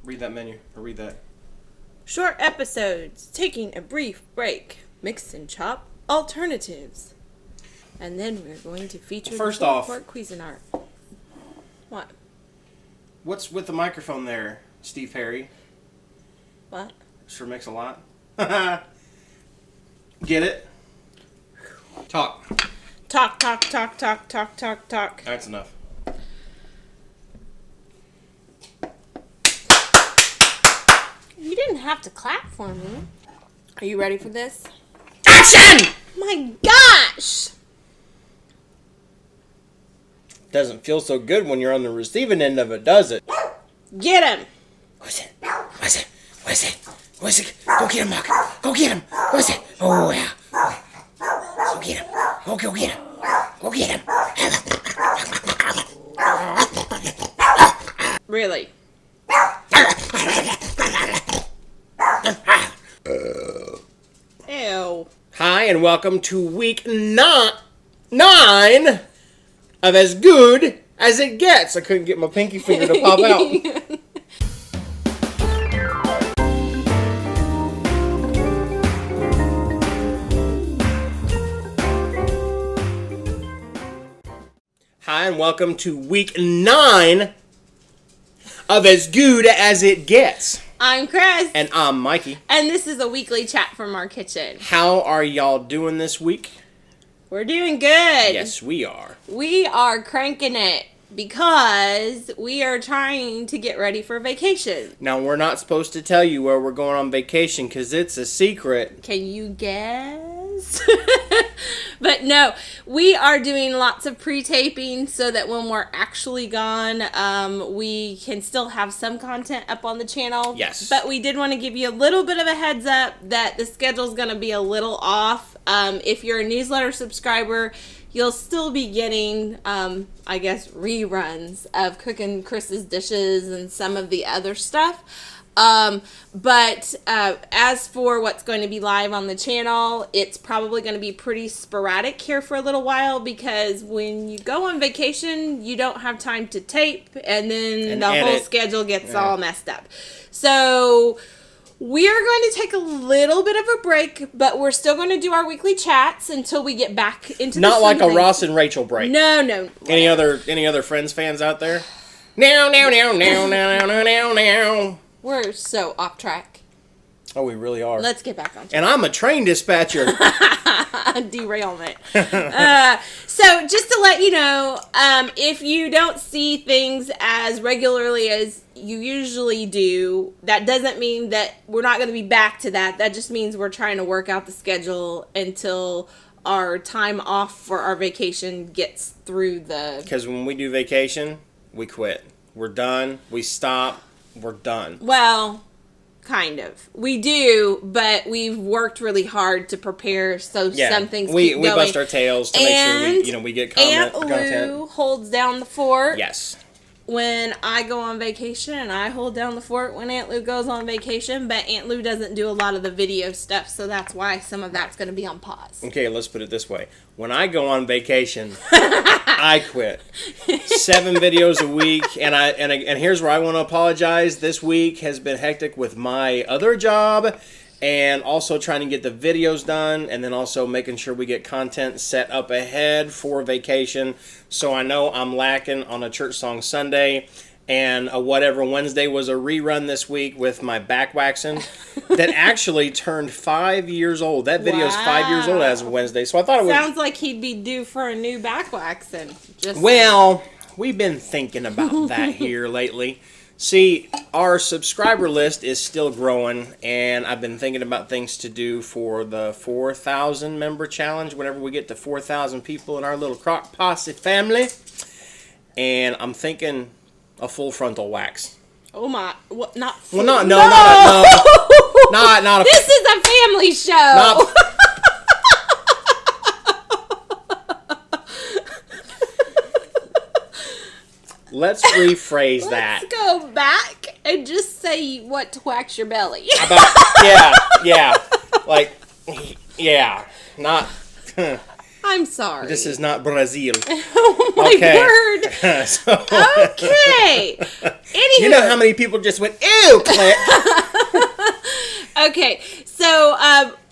Read that menu, or read that. Short episodes, taking a brief break, mix and chop, alternatives. And then we're going to feature First the off, Court Cuisinart. What? What's with the microphone there, Steve Perry? What? Sure makes a lot. Get it? Talk. Talk, talk, talk, talk, talk, talk, talk. That's enough. You didn't have to clap for me. Are you ready for this? Action! My gosh! Doesn't feel so good when you're on the receiving end of it, does it? Get him! What's it? What's it? What's it? What's it? Go get him, Mark. Go get him. What's it? Oh, yeah. Go get him. Go get him. Go get him. Really? Ew. Hi, and welcome to week 9 of As Good As It Gets. I couldn't get my pinky finger to pop out. Hi, and welcome to week 9 of As Good As It Gets. I'm Cris. And I'm Mikey. And this is a weekly chat from our kitchen. How are y'all doing this week? We're doing good. Yes, we are. We are cranking it because we are trying to get ready for vacation. Now, we're not supposed to tell you where we're going on vacation because it's a secret. Can you guess? But no, we are doing lots of pre-taping so that when we're actually gone, we can still have some content up on the channel. Yes. But we did want to give you a little bit of a heads up that the schedule's going to be a little off. If you're a newsletter subscriber, you'll still be getting, I guess, reruns of cooking Chris's dishes and some of the other stuff. But as for what's going to be live on the channel, it's probably going to be pretty sporadic here for a little while because when you go on vacation, you don't have time to tape and then the whole schedule gets all messed up. So we are going to take a little bit of a break, but we're still going to do our weekly chats until we get back into not like a Ross and Rachel break. No. Any other Friends fans out there? Now. We're so off track. Oh, we really are. Let's get back on track. And I'm a train dispatcher. Derailment. So just to let you know, if you don't see things as regularly as you usually do, that doesn't mean that we're not going to be back to that. That just means we're trying to work out the schedule until our time off for our vacation gets through the... Because when we do vacation, we quit. We're done. We stop. We're done. Well, kind of. We do, but we've worked really hard to prepare so some things keep going. We bust our tails to make sure we get content. Aunt Lou holds down the fort. Yes. When I go on vacation, and I hold down the fort when Aunt Lou goes on vacation, but Aunt Lou doesn't do a lot of the video stuff, so that's why some of that's going to be on pause. Okay, let's put it this way. When I go on vacation, I quit. 7 videos a week, and here's where I want to apologize. This week has been hectic with my other job, and also trying to get the videos done, and then also making sure we get content set up ahead for vacation. So I know I'm lacking on a church song Sunday, and a whatever Wednesday was a rerun this week with my back waxing that actually turned 5 years old. That video is 5 years old as of Wednesday. So I thought it was... Sounds like he'd be due for a new back waxing. Well, we've been thinking about that here lately. See, our subscriber list is still growing, and I've been thinking about things to do for the 4,000 member challenge whenever we get to 4,000 people in our little Crock Posse family. And I'm thinking a full frontal wax. Oh my, what, not full? Well, not a... This is a family show! Let's rephrase that. Let's go back and just say what to wax your belly. Yeah. Like, yeah. Not... I'm sorry. This is not Brazil. Oh my word. Okay. Anywho. You know how many people just went, ew, click. Okay, so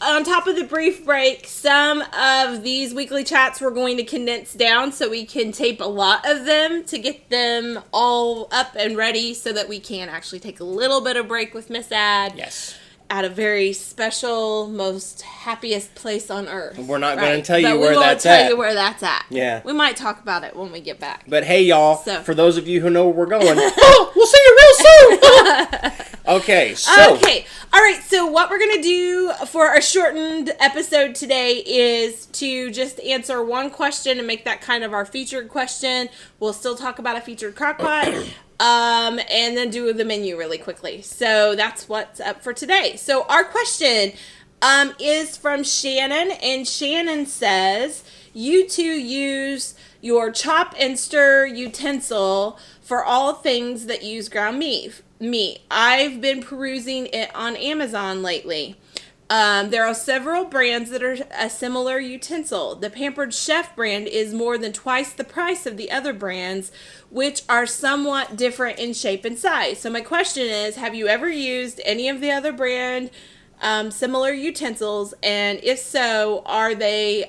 on top of the brief break, some of these weekly chats we're going to condense down so we can tape a lot of them to get them all up and ready so that we can actually take a little bit of break with Miss Ad. Yes. At a very special, most happiest place on earth. We're not going to tell you but where that's at. We won't tell you where that's at. Yeah. We might talk about it when we get back. But hey, y'all, So. for those of you who know where we're going, we'll see you real soon. Okay, so. Okay. All right, so what we're going to do for a shortened episode today is to just answer one question and make that kind of our featured question. We'll still talk about a featured Crockpot. And then do the menu really quickly. So that's what's up for today. So our question is from Shannon, and Shannon says, you two use your chop and stir utensil for all things that use ground meat. I've been perusing it on Amazon lately. There are several brands that are a similar utensil. The Pampered Chef brand is more than twice the price of the other brands, which are somewhat different in shape and size. So my question is, have you ever used any of the other brand similar utensils? And if so, are they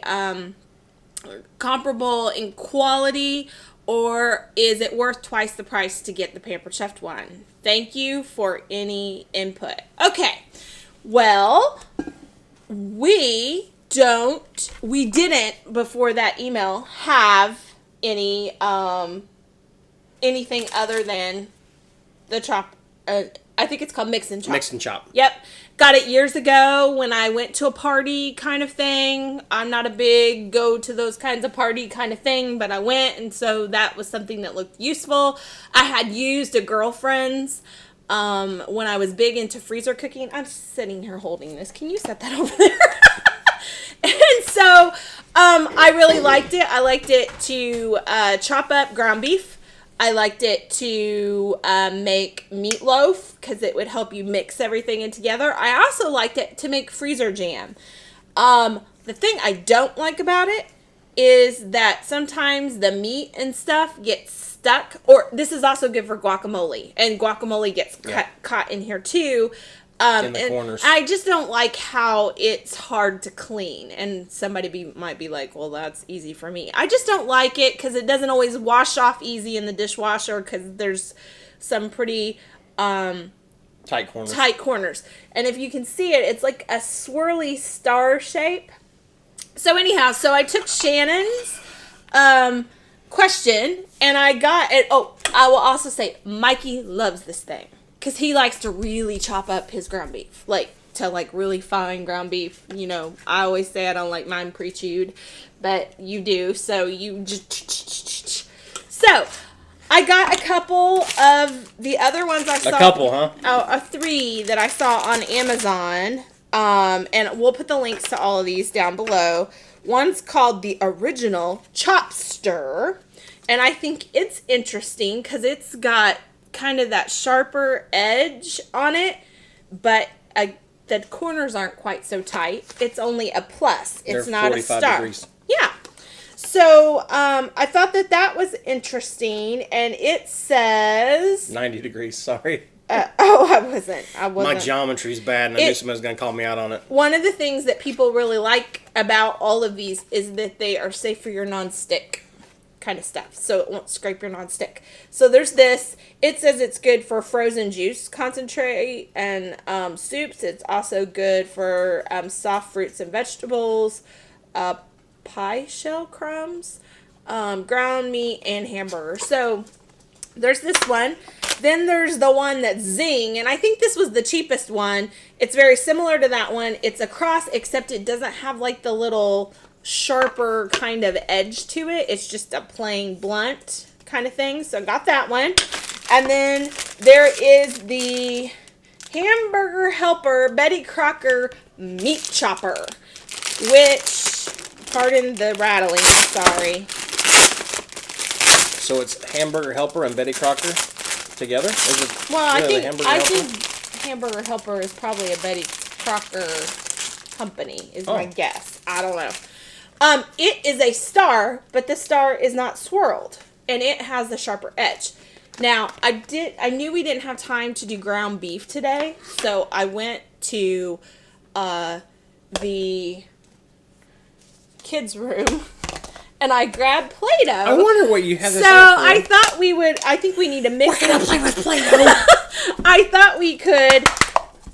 comparable in quality, or is it worth twice the price to get the Pampered Chef one? Thank you for any input. Okay. Well, we didn't before that email have any anything other than the chop. I think it's called mix and chop. Mix and chop. Yep. Got it years ago when I went to a party kind of thing. I'm not a big go to those kinds of party kind of thing, but I went, and so that was something that looked useful. I had used a girlfriend's when I was big into freezer cooking. I'm sitting here holding this. Can you set that over there? And so I really liked it. I liked it to chop up ground beef. I liked it to make meatloaf because it would help you mix everything in together. I also liked it to make freezer jam. The thing I don't like about it is that sometimes the meat and stuff gets stuck. Or this is also good for guacamole, and guacamole gets caught in here too. In the corners. I just don't like how it's hard to clean. And somebody might be like, well, that's easy for me. I just don't like it because it doesn't always wash off easy in the dishwasher because there's some pretty tight corners. And if you can see it, it's like a swirly star shape. So anyhow, so I took Shannon's question and I got it. Oh, I will also say Mikey loves this thing. Because he likes to really chop up his ground beef. Like, to, like, really fine ground beef. You know, I always say I don't like mine pre-chewed. But you do. So, you just... So, I got a couple of the other ones I saw. A couple, huh? Oh, 3 that I saw on Amazon. And we'll put the links to all of these down below. One's called the Original Chop Stir. And I think it's interesting because it's got kind of that sharper edge on it, but the corners aren't quite so tight. It's only a plus. It's not a star. Degrees. Yeah. So I thought that was interesting, and it says 90 degrees. Sorry. I wasn't. My geometry's bad, and I knew somebody was going to call me out on it. One of the things that people really like about all of these is that they are safe for your non-stick kind of stuff, so it won't scrape your non-stick. So there's this. It says it's good for frozen juice concentrate and soups. It's also good for soft fruits and vegetables, pie shell crumbs, ground meat, and hamburger. So there's this one. Then there's the one that's Zing, and I think this was the cheapest one. It's very similar to that one. It's a cross, except it doesn't have like the little sharper kind of edge to it. It's just a plain blunt kind of thing. So I got that one. And then there is the Hamburger Helper Betty Crocker Meat Chopper, which, pardon the rattling, sorry. So it's Hamburger Helper and Betty Crocker together? Is it, well, I think Hamburger Hamburger Helper is probably a Betty Crocker company, is my guess. I don't know. It is a star, but the star is not swirled, and it has the sharper edge. Now, I knew we didn't have time to do ground beef today, so I went to the kids' room, and I grabbed Play-Doh. I wonder what you have this So out for. I thought I think we need to mix We're gonna play with Play-Doh. I thought we could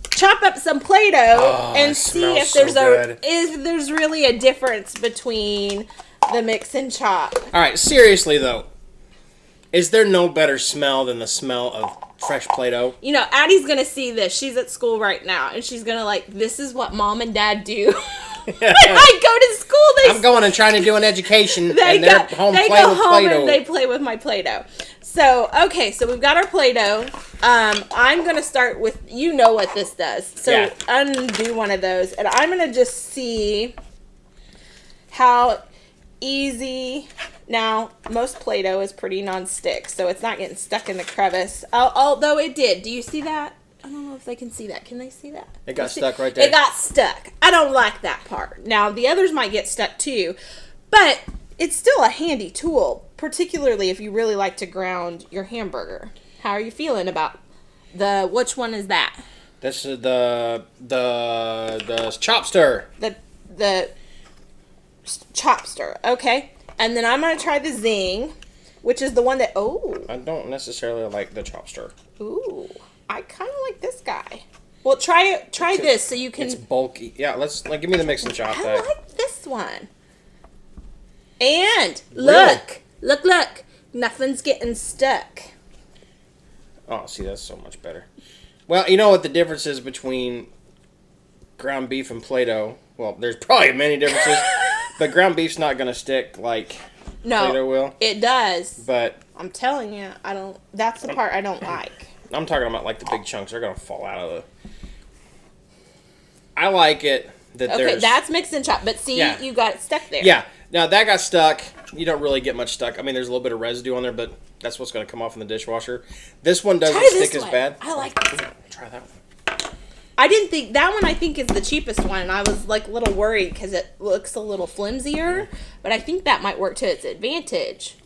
chop up some Play-Doh and see if there's really a difference between the mix and chop. All right, seriously though, is there no better smell than the smell of fresh Play-Doh? You know, Addie's gonna see this. She's at school right now, and she's gonna this is what mom and dad do. When I go to school, I'm going and trying to do an education, and they're home they playing go with home Play-Doh. and they play with my Play-Doh. So, okay, so we've got our Play-Doh. I'm going to start with, you know what this does. So, Yeah. undo one of those. And I'm going to just see how easy... Now, most Play-Doh is pretty non-stick, so it's not getting stuck in the crevice. Although it did. Do you see that? I don't know if they can see that. Can they see that? It got stuck right there. It got stuck. I don't like that part. Now, the others might get stuck too, but it's still a handy tool, particularly if you really like to ground your hamburger. How are you feeling about which one is that? This is the chopster. The chopster. Okay. And then I'm going to try the Zing, which is the one that, I don't necessarily like the chopster. ooh, I kind of like this guy. Well, try this so you can. It's bulky. Yeah, give me the mix and chop. I like this one. And look, nothing's getting stuck. Oh, see, that's so much better. Well, you know what the difference is between ground beef and Play-Doh? Well, there's probably many differences, but ground beef's not going to stick like Play-Doh will. It does. But I'm telling you, that's the part I don't like. I'm talking about like the big chunks. They're going to fall out of the... I like it that Okay, there's... that's mix and chop. But see, Yeah. you got it stuck there. Yeah. Now, that got stuck. You don't really get much stuck. I mean, there's a little bit of residue on there, but that's what's going to come off in the dishwasher. This one doesn't stick as bad. I like this one. Try that one. I didn't think... That one I think is the cheapest one. And I was like a little worried because it looks a little flimsier. But I think that might work to its advantage.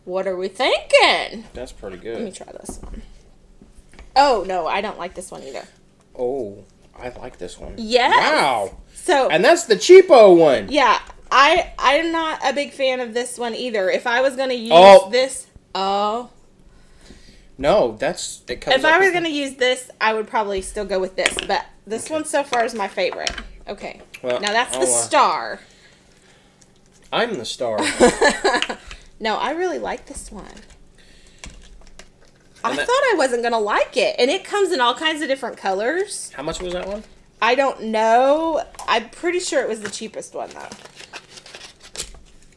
What are we thinking? That's pretty Let me good. try this one. Oh, no, I don't like this one either. Oh, I like this one. Yes. Wow. So... And that's the cheapo one. Yeah, I'm not a big fan of this one either. If I was going to use this... Oh. No, it comes If I was going to use this, I would probably still go with this. But this one so far is my favorite. Okay. Well, now that's the star. I'm the star. No, I really like this one. I thought I wasn't going to like it. And it comes in all kinds of different colors. How much was that one? I don't know. I'm pretty sure it was the cheapest one, though.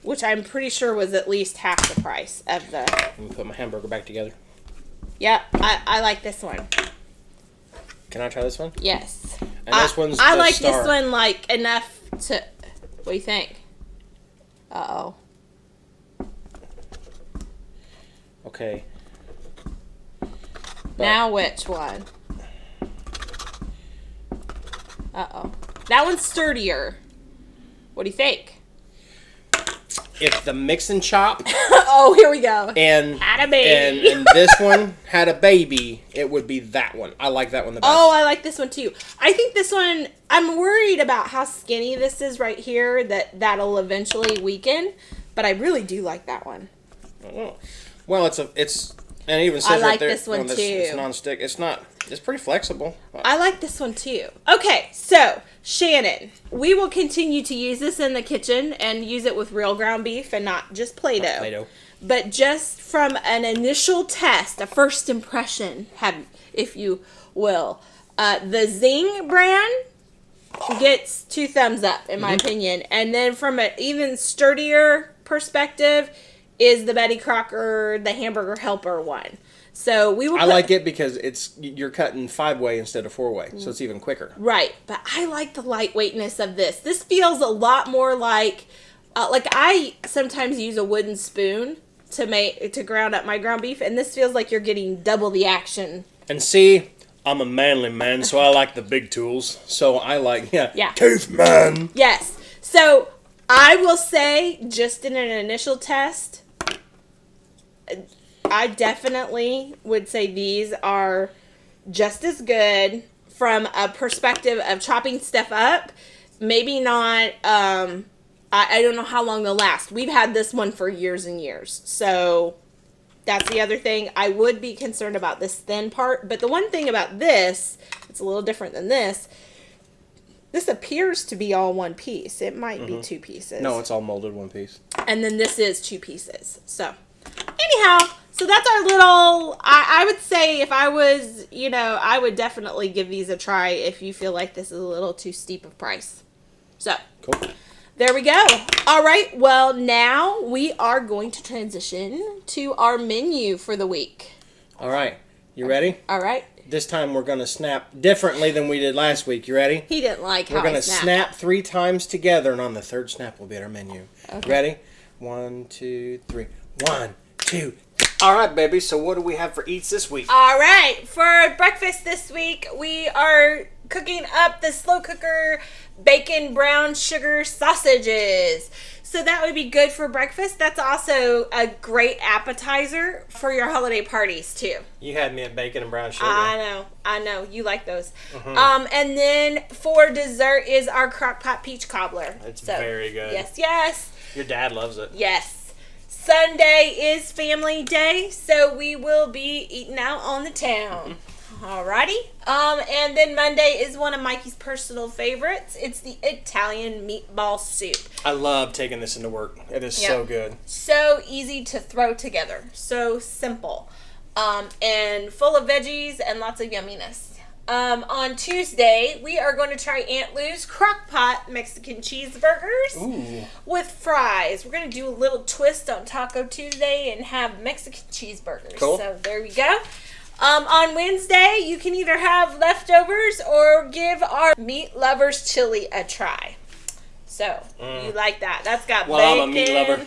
Which I'm pretty sure was at least half the price of the... Let me put my hamburger back together. Yep, I like this one. Can I try this one? Yes. And this one's I the like star. this one, enough to... What do you think? Uh-oh. Okay. Now which one? Uh-oh. That one's sturdier. What do you think? If the mix and chop Oh, here we go. and Had a baby. and this one had a baby, it would be that one. I like that one the best. Oh, I like this one too. I think this one, I'm worried about how skinny this is right here, that'll eventually weaken, but I really do like that one. Oh. Well, and it even says I right like there, this one too. It's non-stick. It's pretty flexible. I like this one too. Okay, so Shannon, we will continue to use this in the kitchen and use it with real ground beef and not just Play-Doh. Play-Doh. But just from an initial test, a first impression, if you will, the Zing brand gets 2 thumbs up in my opinion. And then from an even sturdier perspective is the Betty Crocker, the Hamburger Helper one. So we will. I like it because you're cutting 5-way instead of 4-way, so it's even quicker. Right, but I like the lightweightness of this. This feels a lot more like I sometimes use a wooden spoon to ground up my ground beef, and this feels like you're getting double the action. And see, I'm a manly man, so I like the big tools. So I like Yeah. Caveman. Yes. So I will say, just in an initial test, I definitely would say these are just as good from a perspective of chopping stuff up. Maybe not, I don't know how long they'll last. We've had this one for years and years. So that's the other thing. I would be concerned about this thin part. But the one thing about this, it's a little different than this. This appears to be all one piece. It might be two pieces. No, it's all molded one piece. And then this is two pieces. So, anyhow, so that's our little, I would say if I was, I would definitely give these a try if you feel like this is a little too steep of price. So, cool. There we go. All right. Well, now we are going to transition to our menu for the week. All right. You ready? All right. This time we're going to snap differently than we did last week. You ready? He didn't like how We're going I to snapped. snap 3 times together, and on the third snap will be our menu. Okay. Ready? 1, 2, 3. 1, 2, 3. All right, baby. So what do we have for eats this week? All right. For breakfast this week, we are cooking up the slow cooker bacon brown sugar sausages. So that would be good for breakfast. That's also a great appetizer for your holiday parties too. You had me at bacon and brown sugar. I know. You like those. And then for dessert is our Crockpot peach cobbler. It's very good. Yes. Your dad loves it. Yes. Sunday is family day, so we will be eating out on the town. Alrighty. And then Monday is one of Mikey's personal favorites. It's the Italian meatball soup. I love taking this into work. It is so good. So easy to throw together. So simple. And full of veggies and lots of yumminess. On Tuesday, we are going to try Aunt Lou's Crockpot Mexican cheeseburgers with fries. We're going to do a little twist on Taco Tuesday and have Mexican cheeseburgers. Cool. So there we go. On Wednesday, you can either have leftovers or give our meat lovers chili a try. So, you like that. That's got bacon. I'm a meat lover.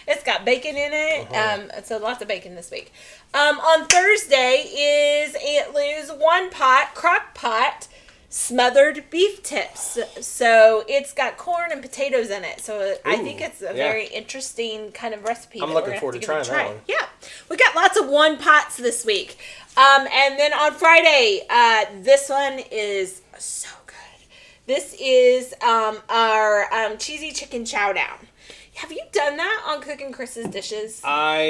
It's got bacon in it. So lots of bacon this week. On Thursday is Aunt Lou's one-pot Crockpot smothered beef tips. So it's got corn and potatoes in it. So I think it's a very interesting kind of recipe. I'm looking forward to trying that one. Yeah. We got lots of one pots this week. And then on Friday, this one is so good. This is our cheesy chicken chow down. Have you done that on Cooking Chris's dishes? I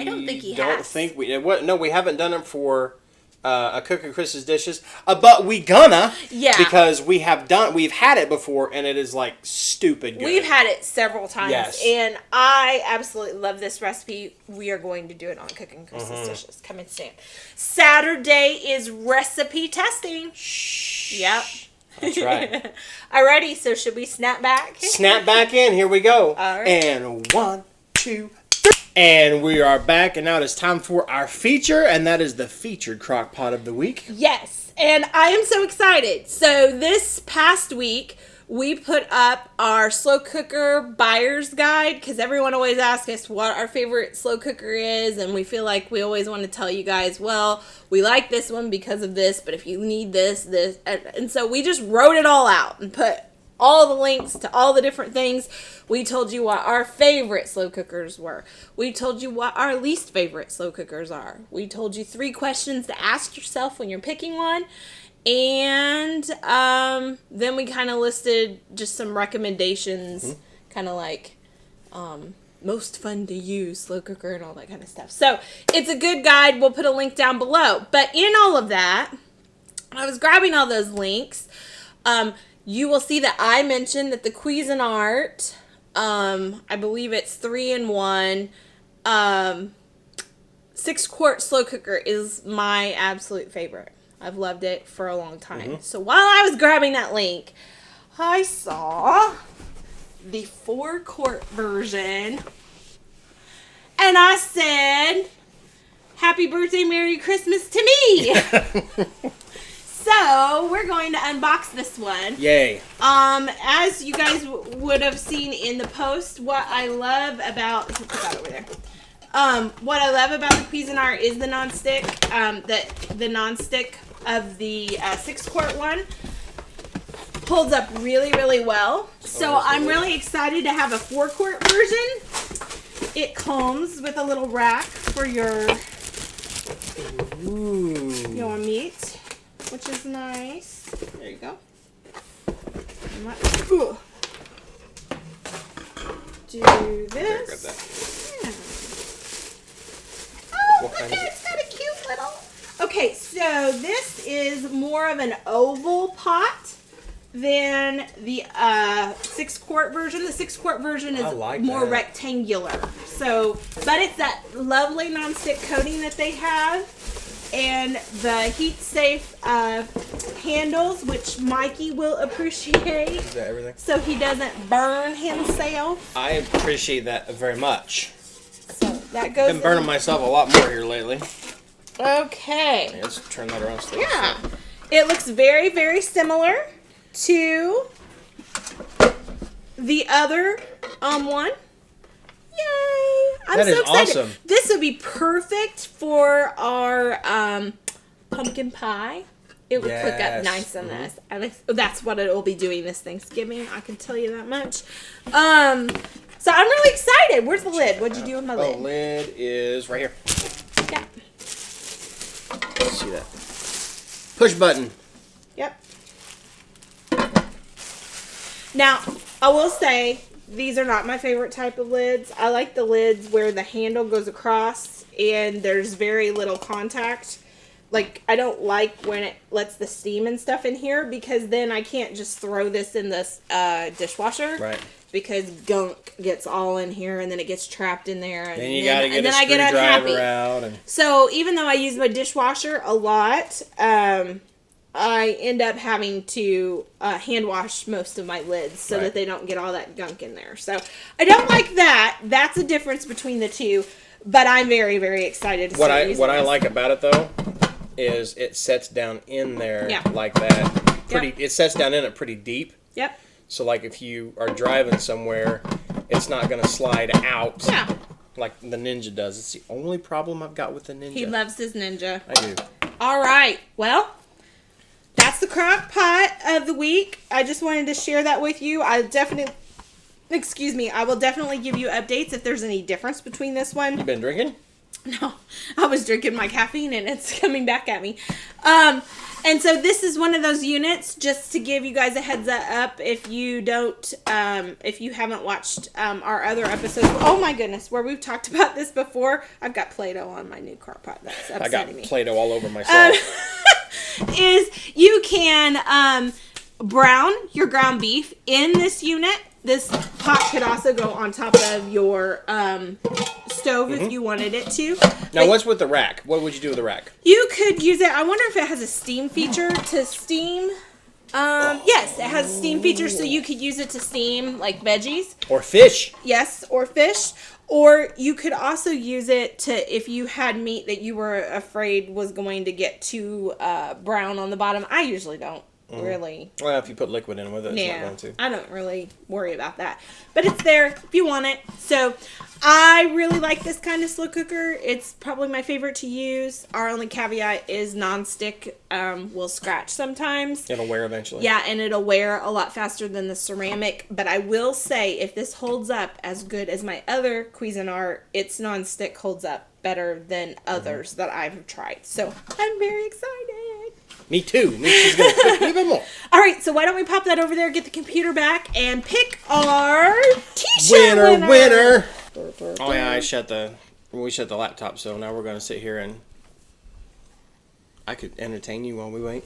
don't think he don't has. think we no, we haven't done it for a Cooking Chris's dishes, but we gonna because we've had it before and it is like stupid good. We've had it several times, Yes. and I absolutely love this recipe. We are going to do it on Cooking Chris's dishes. Coming soon. Saturday is recipe testing. Shh. Yep. That's right. Alrighty, so should we snap back? Snap back in. Here we go. All right. And 1, 2, 3. And we are back, and now it is time for our feature, and that is the featured crock pot of the week. Yes, and I am so excited. So this past week, we put up our slow cooker buyer's guide because everyone always asks us what our favorite slow cooker is, and we feel like we always want to tell you guys, well, we like this one because of this, but if you need this, and so we just wrote it all out and put all the links to all the different things. We told you what our favorite slow cookers were. We told you what our least favorite slow cookers are. We told you 3 questions to ask yourself when you're picking one. And then we kind of listed just some recommendations, kind of like most fun to use slow cooker and all that kind of stuff. So it's a good guide. We'll put a link down below. But in all of that, I was grabbing all those links. You will see that I mentioned that the Cuisinart, I believe it's 3-in-1, 6-quart slow cooker is my absolute favorite. I've loved it for a long time. So while I was grabbing that link, I saw the 4-quart version, and I said, "Happy birthday, Merry Christmas to me." So we're going to unbox this one. Yay. As you guys would have seen in the post, what I love about, put that over there. What I love about the Cuisinart is the nonstick, the nonstick of the 6-quart one. holds up really, really well. So I'm really excited to have a 4-quart version. It comes with a little rack for your meat, which is nice. There you go. Do this. Yeah. Oh, look at it. It's got a cute little... Okay, so this is more of an oval pot than the 6-quart version. The 6-quart version is more rectangular. So, but it's that lovely non-stick coating that they have. And the heat-safe handles, which Mikey will appreciate. Is that everything? So he doesn't burn himself. I appreciate that very much. So that goes. I've been burning myself a lot more here lately. Okay. Yeah, let's turn that around. So yeah. It looks very, very similar to the other one. Yay! I'm so excited. Awesome. This would be perfect for our pumpkin pie. It would cook up nice on this. And that's what it will be doing this Thanksgiving. I can tell you that much. So I'm really excited. Where's the lid? What'd you do with my lid? The lid is right here. Yeah. Let's see that. Push button. Yep. Now, I will say, these are not my favorite type of lids. I like the lids where the handle goes across and there's very little contact. Like, I don't like when it lets the steam and stuff in here because then I can't just throw this in this dishwasher. Right. Because gunk gets all in here and then it gets trapped in there. And then you gotta get a screwdriver out. So, even though I use my dishwasher a lot, I end up having to hand wash most of my lids so that they don't get all that gunk in there. So I don't like that. That's a difference between the two. But I'm very, very excited to start using this. What I like about it though is it sets down in there like that. It sets down in it pretty deep. Yep. So like if you are driving somewhere, it's not going to slide out. Yeah. Like the Ninja does. It's the only problem I've got with the Ninja. He loves his Ninja. I do. All right. Well, that's the crock pot of the week. I just wanted to share that with you. I will definitely give you updates if there's any difference between this one. You been drinking? No, I was drinking my caffeine and it's coming back at me. And so this is one of those units, just to give you guys a heads up if you don't, if you haven't watched our other episodes. Oh my goodness, where we've talked about this before. I've got Play-Doh on my new Crockpot. That's upsetting me. I got Play-Doh all over myself. Is you can brown your ground beef in this unit. This pot could also go on top of your stove if you wanted it to. Now, what's with the rack? What would you do with the rack? You could use it. I wonder if it has a steam feature to steam. Yes, it has a steam feature, so you could use it to steam like veggies. Or fish. Yes, or fish. Or you could also use it to, if you had meat that you were afraid was going to get too brown on the bottom. I usually don't really. Well, if you put liquid in with it, it's not going to. I don't really worry about that. But it's there if you want it. So I really like this kind of slow cooker. It's probably my favorite to use. Our only caveat is non-stick will scratch sometimes. It'll wear eventually. Yeah, and it'll wear a lot faster than the ceramic. But I will say, if this holds up as good as my other Cuisinart, its non-stick holds up better than others that I've tried. So I'm very excited. Me too. She's going to cook even more. All right, so why don't we pop that over there, get the computer back, and pick our t-shirt winner. Oh yeah, we shut the laptop, so now we're going to sit here and I could entertain you while we wait.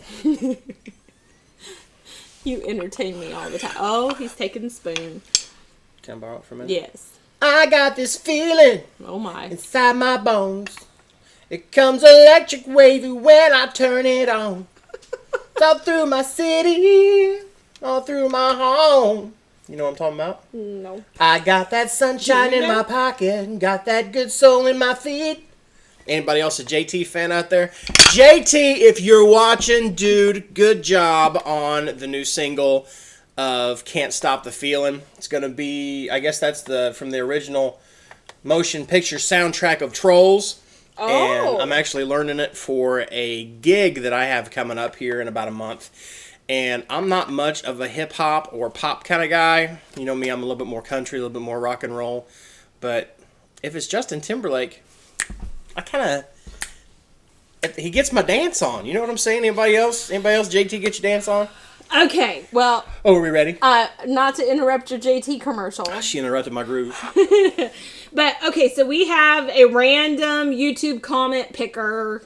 You entertain me all the time. Oh, he's taking the spoon. Can I borrow it for a minute? Yes. I got this feeling. Oh my. Inside my bones. It comes electric wavy when I turn it on. It's all through my city, all through my home. You know what I'm talking about? No. I got that sunshine in my pocket, got that good soul in my feet. Anybody else a JT fan out there? JT, if you're watching, dude, good job on the new single of Can't Stop the Feeling. It's going to be, I guess that's from the original motion picture soundtrack of Trolls. Oh. And I'm actually learning it for a gig that I have coming up here in about a month. And I'm not much of a hip hop or pop kind of guy. You know me, I'm a little bit more country, a little bit more rock and roll. But if it's Justin Timberlake, I kind of, he gets my dance on. You know what I'm saying? Anybody else? JT, get your dance on? Okay, well. Oh, are we ready? Not to interrupt your JT commercial. She interrupted my groove. But, okay, so we have a random YouTube comment picker.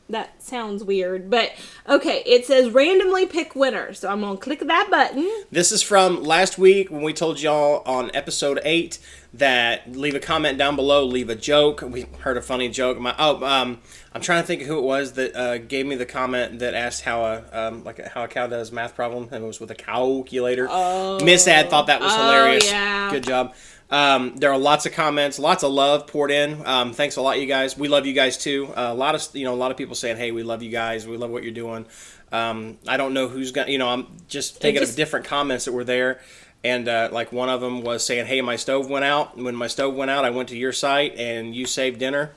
That sounds weird, but okay, it says randomly pick winner. So I'm going to click that button. This is from last week when we told y'all on episode 8 that leave a comment down below, leave a joke. We heard a funny joke. I'm trying to think of who it was that gave me the comment that asked how a cow does math problem, and it was with a calculator. Oh. Miss Ad thought that was hilarious. Yeah. Good job. There are lots of comments, lots of love poured in. Thanks a lot, you guys. We love you guys too. A lot of people saying, "Hey, we love you guys. We love what you're doing." I don't know who's gonna. I'm just thinking of different comments that were there, and like one of them was saying, "Hey, my stove went out. When my stove went out, I went to your site and you saved dinner."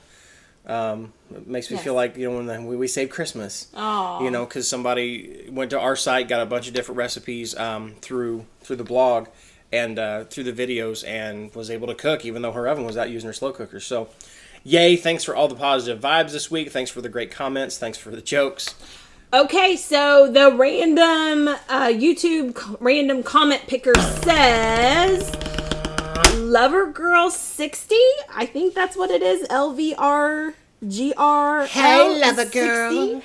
It makes me feel like when we saved Christmas. Oh. Because somebody went to our site, got a bunch of different recipes through the blog. And through the videos, and was able to cook even though her oven was out using her slow cooker. So, yay, thanks for all the positive vibes this week. Thanks for the great comments. Thanks for the jokes. Okay, so the random YouTube random comment picker says Lvrgrl 60. I think that's what it is. Lvrgr. Hey, Lvrgrl.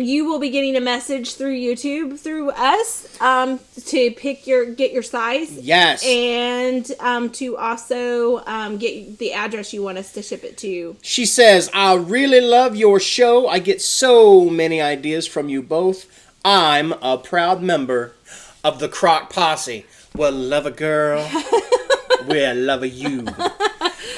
You will be getting a message through YouTube through us to get your size. Yes. And to also get the address you want us to ship it to. She says, I really love your show. I get so many ideas from you both. I'm a proud member of the Crock Posse. Well, Lvrgrl, we're loving you.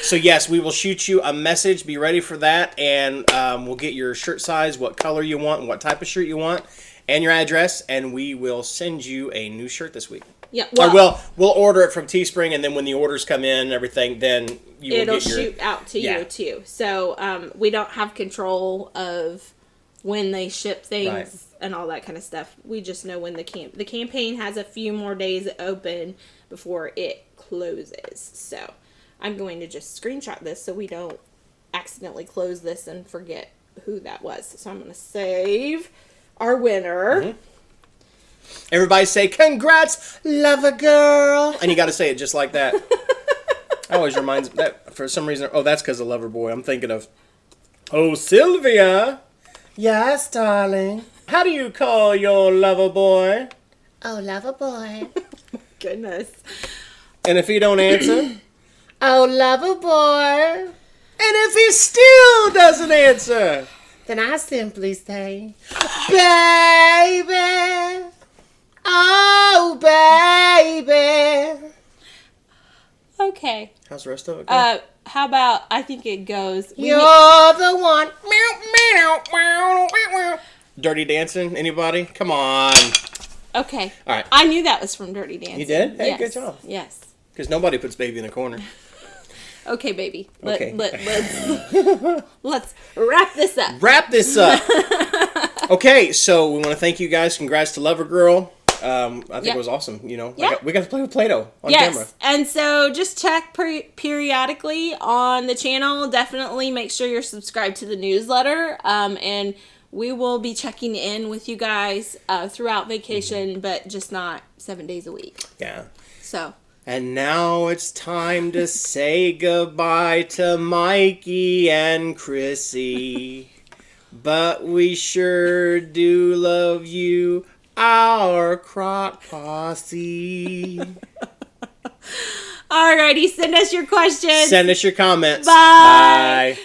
So yes, we will shoot you a message. Be ready for that, and we'll get your shirt size, what color you want, and what type of shirt you want, and your address, and we will send you a new shirt this week. Yeah, well, we'll order it from Teespring, and then when the orders come in and everything, then it'll shoot out to you too. So we don't have control of when they ship things and all that kind of stuff. We just know when the campaign has a few more days open before it closes. So I'm going to just screenshot this so we don't accidentally close this and forget who that was. So I'm going to save our winner. Mm-hmm. Everybody say, congrats, Lvrgrl. And you got to say it just like that. That always reminds me, that for some reason, that's because of Loverboy. I'm thinking of, oh, Sylvia. Yes, darling. How do you call your lover boy? Oh, Loverboy. Goodness. And if he don't answer? Oh, Loverboy. And if he still doesn't answer? Then I simply say, baby. Oh, baby. Okay. How's the rest of it going? How about, I think it goes... You're the one. Dirty Dancing? Anybody? Come on. Okay. All right. I knew that was from Dirty Dancing. You did? Hey, yes. good job. Yes. Because nobody puts baby in a corner. Okay, baby. Okay. Let's wrap this up. Wrap this up. Okay, so we want to thank you guys. Congrats to Lvrgrl. I think it was awesome. We got to play with Play-Doh on camera. And so just check periodically on the channel. Definitely make sure you're subscribed to the newsletter. And we will be checking in with you guys throughout vacation, but just not 7 days a week. Yeah. So. And now it's time to say goodbye to Mikey and Chrissy. But we sure do love you, our Crock Posse. Alrighty, send us your questions. Send us your comments. Bye. Bye.